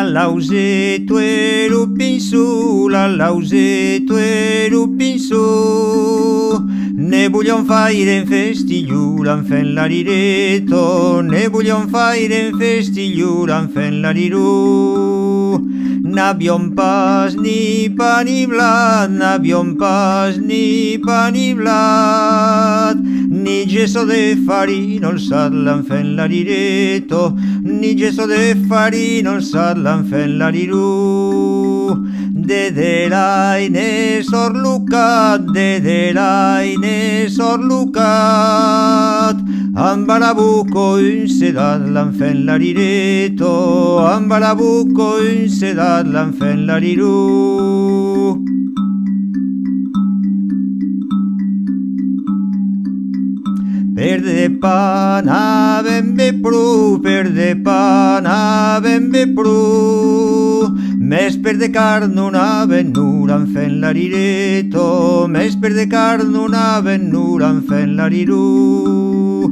lause tueru pinsu, la lause tueru pinsu. Ne voglion fare in festigliura, fen la rireto, ne voglion fare in festigliura, fen la riru. N'abbiam pas ni pa ni blat, n'abbiam pas ni pa ni blat, ni gesso de farina al sadlan fen la rireto, ni gesso de farina al sadlan fen la riru. Dederai ne sorlucat, dederai ne sorlucat, ambarabuco un sedat l'enfen la rireto, ambarabuco un sedat l'enfen la riru. Perde pana ben pru, perde pana ben pru, mes perde carn una venura en fen la rireto, mes perde carn una venura en fen la riru.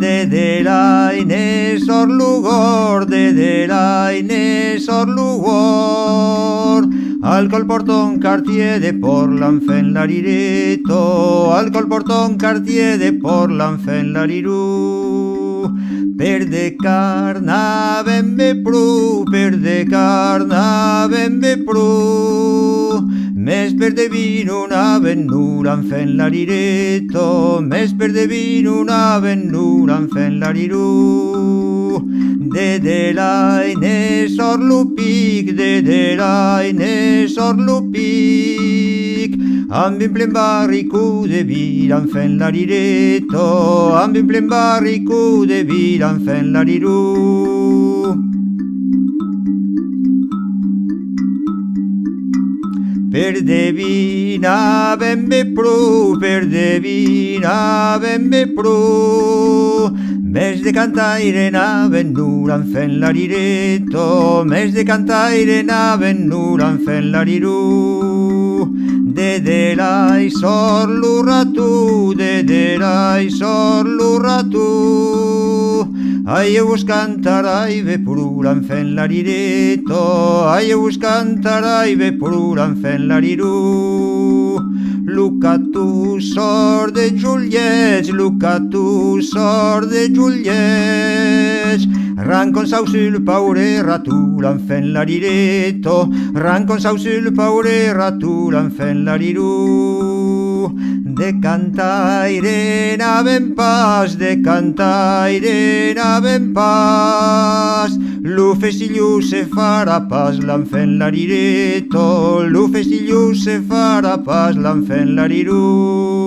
Dederai ne sorlugor, dederai ne sorlugor, al colporton Cartier de Portland fen la rireto, al colporton Cartier de Portland fen la riru. Perde carna ben pru, perde carna ben pru, mes perde vino una venura en fen la rireto, mes perde vino una venura en fen la riru. Dederai ne sorlupic, dederai ne sorlupic, ambin plen barricu de vira en fen la rireto, ambin plen barricu de vira en fen la riru. Perde vina ben pru, perde vina ben pru, mes de cantaire na venura en fen la rireto, mes de cantaire na venura en fen la riru. Dederai sorlurratu, dederai sorlurratu, aievus cantarai ve purura en fen la rireto, aievus cantarai ve purura en fen la riru. Lucatu sor de Juliets, lucatu sor de Juliets, rancon sau sul paure ratura en fen la rireto, rancon sau sul paure ratura en fen la riru. De cantaire n'avem pas, de cantaire n'avem pas, lu festillu se farà pas l'enfen la rireto, lu festillu se farà pas l'enfen la riru.